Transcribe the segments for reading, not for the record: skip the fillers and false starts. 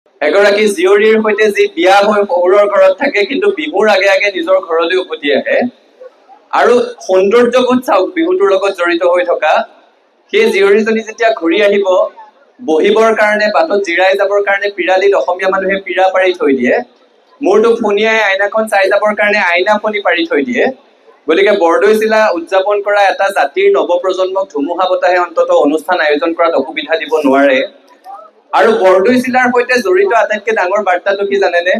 এগৰাকী জীয়ৰীৰ সৈতে যি বিয়া হৈ শহুৰৰ ঘৰত থাকে কিন্তু বিহুৰ আগে আগে নিজৰ ঘৰলৈ উভতি আহে আৰু সৌন্দৰ্যবোধ চাওক বিহুটোৰ লগত জড়িত হৈ থকা সেই জীয়ৰীজনী যেতিয়া ঘূৰি আহিব বহিবৰ কাৰণে বাটত জিৰাই যাবৰ কাৰণে পিৰালিত অসমীয়া মানুহে পিৰা পাৰি থৈ দিয়ে মূৰটো ফণিয়াই আইনাখন চাই যাবৰ কাৰণে আইনা ফণি পাৰি থৈ দিয়ে গতিকে বৰদৈচিলা উদযাপন কৰা এটা জাতিৰ নৱপ্ৰজন্মক ধুমুহা বতাহে অন্তত অনুষ্ঠান আয়োজন কৰাত অসুবিধা দিব নোৱাৰে আৰু বৰদৈচিলাৰ সৈতে জড়িত আটাইতকৈ ডাঙৰ বাৰ্তাটো কি জানেনে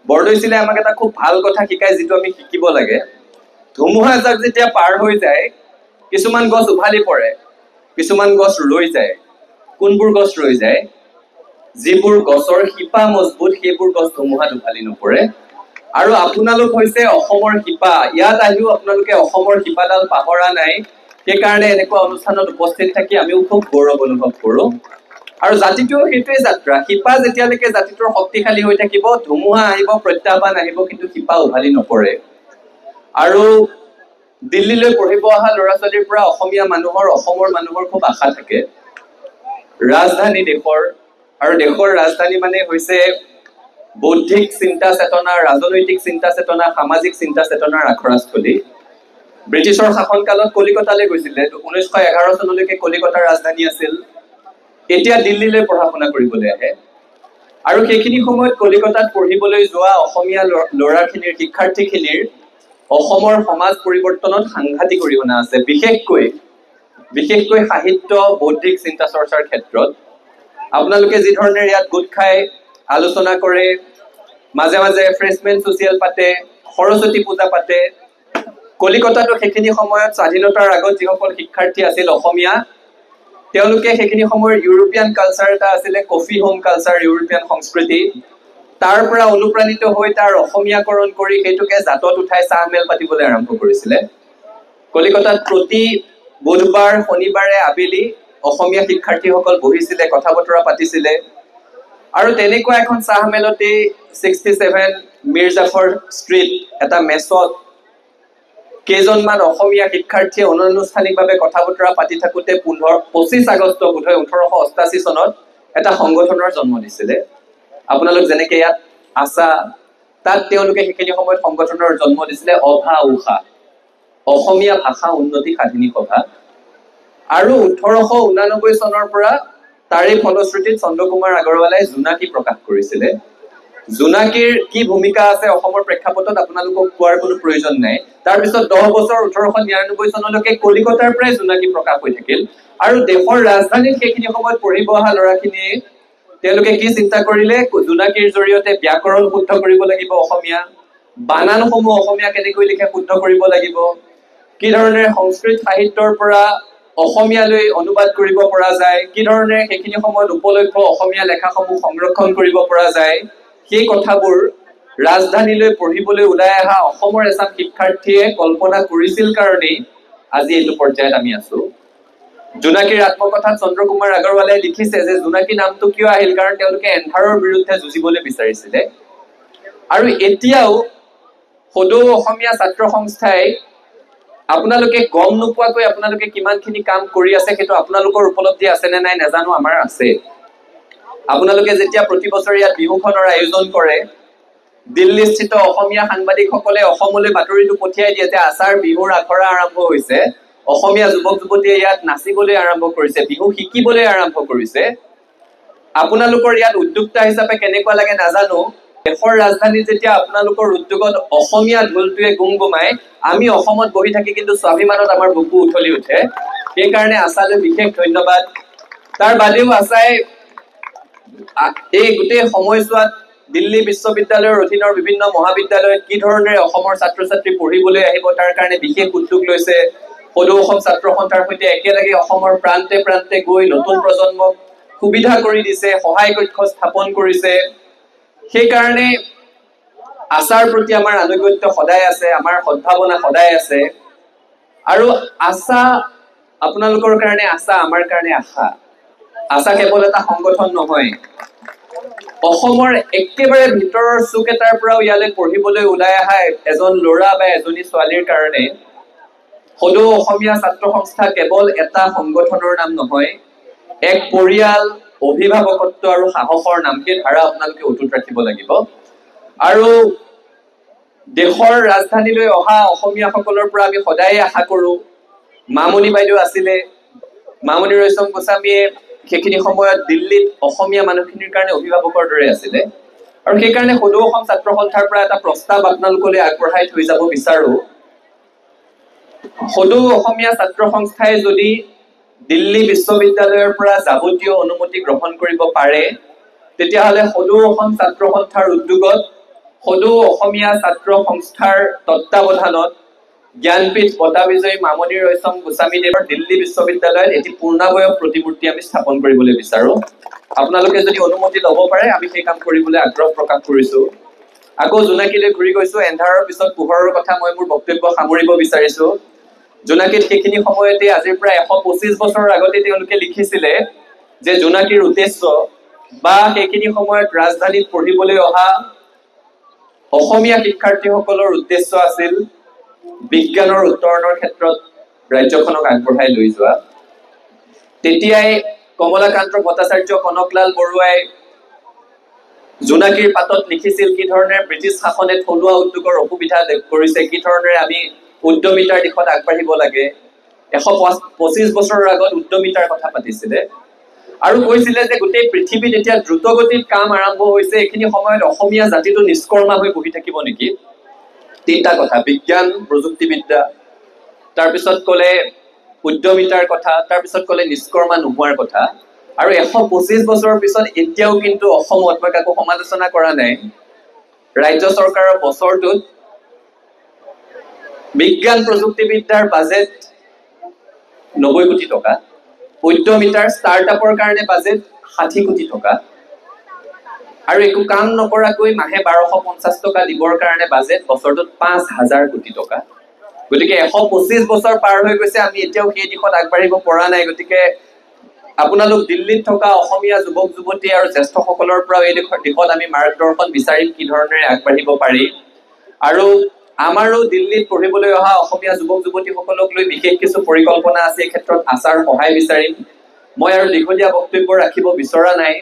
বৰদৈচিলাই আমাক এটা খুব ভাল কথা শিকায় যিটো আমি শিকিব লাগে ধুমুহা যাক যেতিয়া পাৰ হৈ যায় কিছুমান গছ উভালি পৰে কিছুমান গছ ৰৈ যায় কোনবোৰ গছ ৰৈ যায় যিবোৰ গছৰ শিপা মজবুত সেইবোৰ গছ ধুমুহাত উভালি নপৰে আৰু আপোনালোক হৈছে অসমৰ শিপা ইয়াত আহিও আপোনালোকে অসমৰ শিপাডাল পাহৰা নাই সেইকাৰণে এনেকুৱা অনুষ্ঠানত উপস্থিত থাকি আমিও খুব গৌৰৱ অনুভৱ কৰোঁ আৰু জাতিটোও সেইটোৱে যাত্ৰা শিপা যেতিয়ালৈকে জাতিটোৰ শক্তিশালী হৈ থাকিব ধুমুহা আহিব প্ৰত্যাহ্বান আহিব কিন্তু শিপা উভালি নপৰে আৰু দিল্লীলৈ পঢ়িব অহা ল'ৰা ছোৱালীৰ পৰা অসমীয়া মানুহৰ অসমৰ মানুহৰ খুব আশা থাকে ৰাজধানী দেশৰ আৰু দেশৰ ৰাজধানী মানে হৈছে বৌদ্ধিক চিন্তা চেতনা ৰাজনৈতিক চিন্তা চেতনা সামাজিক চিন্তা চেতনাৰ আখৰাস্থলী ব্ৰিটিছৰ শাসনকালত কলিকতালৈ গৈছিলে 1911 চনলৈকে কলিকতাৰ ৰাজধানী আছিল এতিয়া দিল্লীলৈ পঢ়া শুনা কৰিবলৈ আহে আৰু সেইখিনি সময়ত কলিকতাত পঢ়িবলৈ যোৱা অসমীয়া ল'ৰাখিনিৰ শিক্ষাৰ্থীখিনিৰ অসমৰ সমাজ পৰিৱৰ্তনত সাংঘাতিক অৰিহণা আছে বিশেষকৈ সাহিত্য বৌদ্ধিক চিন্তা চৰ্চাৰ ক্ষেত্ৰত আপোনালোকে যি ধৰণে ইয়াত গোট খাই আলোচনা কৰে মাজে মাজে ফ্ৰেছমেন ছ'চিয়েল পাতে সৰস্বতী পূজা পাতে কলিকতাতো সেইখিনি সময়ত স্বাধীনতাৰ আগত যিসকল শিক্ষাৰ্থী আছিল অসমীয়া তেওঁলোকে সেইখিনি সময়ৰ ইউৰোপিয়ান কালচাৰ এটা আছিলে কফি হোম কালচাৰ ইউৰোপিয়ান সংস্কৃতি তাৰ পৰা অনুপ্ৰাণিত হৈ তাৰ অসমীয়াকৰণ কৰি সেইটোকে জাতত উঠাই চাহ মেল পাতিবলৈ আৰম্ভ কৰিছিলে কলিকতাত প্ৰতি বুধবাৰ শনিবাৰে আবেলি অসমীয়া শিক্ষাৰ্থীসকল বহিছিলে কথা বতৰা পাতিছিলে আৰু তেনেকুৱা এখন চাহ মেলতে 67 মিৰ জাফৰ ষ্ট্ৰীট এটা মেছত কেইজনমান অসমীয়া শিক্ষাৰ্থীয়ে অনানুষ্ঠানিকভাৱে কথা বতৰা পাতি থাকোঁতে 25 আগষ্ট বোধহয় 1888 চনত এটা সংগঠনৰ জন্ম দিছিলে আপোনালোক যেনেকে ইয়াত আছা তাত তেওঁলোকে সেইখিনি সময়ত সংগঠনৰ জন্ম দিছিলে অভা উষা অসমীয়া ভাষা উন্নতি সাধিনী সভা আৰু 1889 চনৰ পৰা তাৰে ফলশ্ৰুতিত চন্দ্ৰকুমাৰ আগৰৱালাই জোনাকী প্ৰকাশ কৰিছিলে জোনাকীৰ কি ভূমিকা আছে অসমৰ প্ৰেক্ষাপটত আপোনালোকক কোৱাৰ কোনো প্ৰয়োজন নাই তাৰপিছত 10 বছৰ 1899 চনলৈকে কলিকতাৰ পৰাই জোনাকী প্ৰকাশ হৈ থাকিল আৰু দেশৰ ৰাজধানীত সেইখিনি সময়ত পঢ়িব অহা ল'ৰাখিনিয়ে তেওঁলোকে কি চিন্তা কৰিলে জোনাকীৰ জৰিয়তে ব্যাকৰণ শুদ্ধ কৰিব লাগিব অসমীয়া বানানসমূহ অসমীয়া কেনেকৈ লিখে শুদ্ধ কৰিব লাগিব কি ধৰণে সংস্কৃত সাহিত্যৰ পৰা অসমীয়ালৈ অনুবাদ কৰিব পৰা যায় কি ধৰণে সেইখিনি সময়ত উপলব্ধ অসমীয়া লেখাসমূহ সংৰক্ষণ কৰিব পৰা যায় সেই কথাবোৰ ৰাজধানীলৈ পঢ়িবলৈ ওলাই অহা অসমৰ এচাম শিক্ষাৰ্থীয়ে কল্পনা কৰিছিল কাৰণেই আজি এইটো পৰ্যায়ত আমি আছো জোনাকীৰ আত্মকথাত চন্দ্ৰকুমাৰ আগৰৱালাই লিখিছে যে জোনাকী নামটো কিয় আহিল কাৰণ তেওঁলোকে এন্ধাৰৰ বিৰুদ্ধে যুঁজিবলৈ বিচাৰিছিলে আৰু এতিয়াও সদৌ অসমীয়া ছাত্ৰ সংস্থাই আপোনালোকে গম নোপোৱাকৈ আপোনালোকে কিমানখিনি কাম কৰি আছে সেইটো আপোনালোকৰ উপলব্ধি আছে নে নাই নাজানো আমাৰ আছে আপোনালোকে যেতিয়া প্ৰতি বছৰে ইয়াত বিহুখনৰ আয়োজন কৰে দিল্লীস্থিত অসমীয়া সাংবাদিকসকলে অসমলৈ বাতৰিটো পঠিয়াই দিয়ে যে আচাৰ বিহুৰ আখৰা আৰম্ভ হৈছে অসমীয়া যুৱক যুৱতীয়ে ইয়াত নাচিবলৈ আৰম্ভ কৰিছে বিহু শিকিবলৈ আৰম্ভ কৰিছে আপোনালোকৰ ইয়াত উদ্যোক্তা হিচাপে কেনেকুৱা লাগে নাজানো দেশৰ ৰাজধানী যেতিয়া আপোনালোকৰ উদ্যোগত অসমীয়া ঢোলটোৱে গুমগুমাই আমি অসমত বহি থাকি কিন্তু স্বাভিমানত আমাৰ বুকু উঠলি উঠে সেইকাৰণে আশালৈ বিশেষ ধন্যবাদ তাৰ বাদেও আশাই এই গোটেই সময়ছোৱাত দিল্লী বিশ্ববিদ্যালয়ৰ অধীনৰ বিভিন্ন মহাবিদ্যালয়ত কি ধৰণে অসমৰ ছাত্ৰ ছাত্ৰী পঢ়িবলৈ আহিব তাৰ কাৰণে বিশেষ উদ্যোগ লৈছে সদৌ অসম ছাত্ৰ সন্থাৰ সৈতে একেলগে অসমৰ প্ৰান্তে প্ৰান্তে গৈ নতুন প্ৰজন্মক সুবিধা কৰি দিছে সহায় কক্ষ স্থাপন কৰিছে সেইকাৰণে আশাৰ প্ৰতি আমাৰ আনুগত্য সদায় আছে আমাৰ সদ্ভাৱনা সদায় আছে আৰু আশা আপোনালোকৰ কাৰণে আশা আমাৰ কাৰণে আশা আশা কেৱল এটা সংগঠন নহয় অসমৰ একেবাৰে ভিতৰৰ চুক এটাৰ পৰাও ইয়ালৈ পঢ়িবলৈ ওলাই অহা এজন ল'ৰা বা এজনী ছোৱালীৰ কাৰণে সদৌ অসমীয়া ছাত্ৰ সংস্থা কেৱল এটা সংগঠনৰ নাম নহয় এক পৰিয়াল অভিভাৱকত্ব আৰু সাহসৰ নাম সেই ধাৰা আপোনালোকে অটুট ৰাখিব লাগিব আৰু দেশৰ ৰাজধানীলৈ অহা অসমীয়াসকলৰ পৰা আমি সদায় আশা কৰো মামনি বাইদেউ আছিলে মামনি ৰয়ছম গোস্বামীয়ে সেইখিনি সময়ত দিল্লীত অসমীয়া মানুহখিনিৰ কাৰণে অভিভাৱকৰ দৰে আছিলে আৰু সেই কাৰণে সদৌ অসম ছাত্ৰ সন্থাৰ পৰা এটা প্ৰস্তাৱ আপোনালোকলৈ আগবঢ়াই থৈ যাব বিচাৰো সদৌ অসমীয়া ছাত্ৰ সংস্থাই যদি দিল্লী বিশ্ববিদ্যালয়ৰ পৰা যাৱতীয় অনুমতি গ্ৰহণ কৰিব পাৰে তেতিয়াহ'লে সদৌ অসম ছাত্ৰ সন্থাৰ উদ্যোগত সদৌ অসমীয়া ছাত্ৰ সংস্থাৰ তত্ত্বাৱধানত জ্ঞানপীঠ বঁটা বিজয়ী মামনি ৰয়ছম গোস্বামীদেৱৰ দিল্লী বিশ্ববিদ্যালয়ত এটি পূৰ্ণাবয়ব প্ৰতিমূৰ্তি আমি স্থাপন কৰিবলৈ বিচাৰো আপোনালোকে যদি অনুমতি ল'ব পাৰে আমি সেই কাম কৰিবলৈ আগ্ৰহ প্ৰকাশ কৰিছো আকৌ জোনাকীলৈ ঘূৰি গৈছো এন্ধাৰৰ পিছত পোহৰৰ কথা মই মোৰ বক্তব্য সামৰিব বিচাৰিছো জোনাকীত সেইখিনি সময়তে আজিৰ প্ৰায় 125 বছৰৰ আগতে তেওঁলোকে লিখিছিলে যে জোনাকীৰ উদ্দেশ্য বা সেইখিনি সময়ত ৰাজধানীত পঢ়িবলৈ অহা অসমীয়া শিক্ষাৰ্থীসকলৰ উদ্দেশ্য আছিল বিজ্ঞানৰ উত্তৰণৰ ক্ষেত্ৰত ৰাজ্যখনক আগবঢ়াই লৈ যোৱা তেতিয়াই কমলাকান্ত ভট্টাচাৰ্য কনকলাল বৰুৱাই জোনাকীৰ পাতত লিখিছিল কি ধৰণে ব্ৰিটিছ শাসনে থলুৱা উদ্যোগৰ অসুবিধা কৰিছে কি ধৰণে আমি উদ্যমিতাৰ দিশত আগবাঢ়িব লাগে 125 বছৰৰ আগত উদ্যমিতাৰ কথা পাতিছিলে আৰু কৈছিলে যে গোটেই পৃথিৱীত এতিয়া দ্ৰুতগতিত কাম আৰম্ভ হৈছে এইখিনি সময়ত অসমীয়া জাতিটো নিষ্কৰ্মা হৈ বহি থাকিব নেকি তিনিটা কথা বিজ্ঞান প্ৰযুক্তিবিদ্যা তাৰ পিছত ক'লে উদ্যমিতাৰ কথা তাৰ পিছত ক'লে নিষ্কৰ্মা নোহোৱাৰ কথা আৰু 125 বছৰৰ পিছত এতিয়াও কিন্তু অসমত মই কাকো সমালোচনা কৰা নাই ৰাজ্য চৰকাৰৰ বছৰটোত বিজ্ঞান প্ৰযুক্তিবিদ্যাৰ বাজেট 90 কোটি টকা উদ্যমিতাৰ ষ্টাৰ্টআপৰ কাৰণে বাজেট 60 কোটি টকা আৰু একো কাম নকৰাকৈ মাহে 1250 টকা দিবৰ কাৰণে বাজেট বছৰটোত 5000 কোটি টকা গতিকে 125 বছৰ পাৰ হৈ গৈছে আমি এতিয়াও সেই দিশত আগবাঢ়িব পৰা নাই গতিকে আপোনালোক দিল্লীত থকা অসমীয়া যুৱক যুৱতী আৰু জ্যেষ্ঠসকলৰ পৰা এই দিশত আমি মাৰ্গদৰ্শন বিচাৰিম কি ধৰণে আগবাঢ়িব পাৰি আৰু আমাৰো দিল্লীত পঢ়িবলৈ অহা অসমীয়া যুৱক যুৱতীসকলক লৈ বিশেষ কিছু পৰিকল্পনা আছে এই ক্ষেত্ৰত আচাৰ সহায় বিচাৰিম মই আৰু দীঘলীয়া বক্তব্য ৰাখিব বিচৰা নাই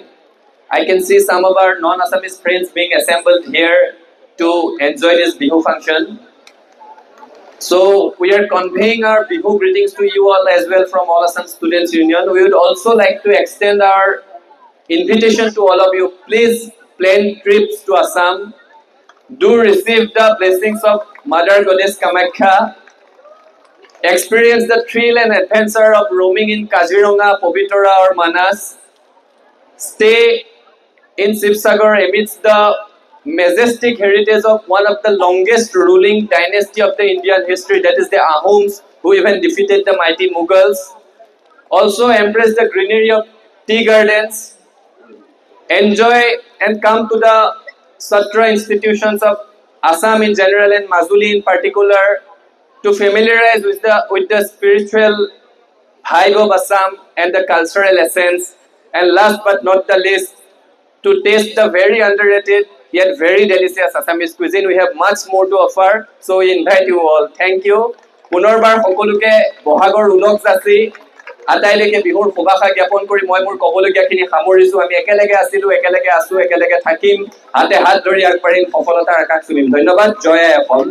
I can see some of our non-Assamese friends being assembled here to enjoy this Bihu function. So we are conveying our Bihu greetings to you all as well from All Assam Students Union. We would also like to extend our invitation to all of you. Please plan trips to Assam. Do receive the blessings of Mother Goddess Kamakhya. Experience the thrill and adventure of roaming in Kaziranga, Povitra or Manas. Stay in Sibsagar amidst the majestic heritage of one of the longest ruling dynasty of the Indian history, that is the Ahoms, who even defeated the mighty Mughals. Also embrace the greenery of tea gardens. Enjoy and come to the Satra institutions of Assam in general and Majuli in particular to familiarize with the spiritual vibe of Assam and the cultural essence. And last but not the least, to taste the very underrated yet very delicious Assamese cuisine. We have much more to offer, so we invite you all. Thank you. পুনৰবাৰ সকলোকে বহাগৰ উলক যাচি আটাইলৈকে বিহুৰ শুভাশা জ্ঞাপন কৰি মই মোৰ ক'বলগীয়াখিনি সামৰিছো আমি একেলগে আছিলো একেলগে আছো একেলগে থাকিম হাতে হাত ধৰি আগবাঢ়িম সফলতাৰ আকাশ চুমিম ধন্যবাদ জয় আই অসম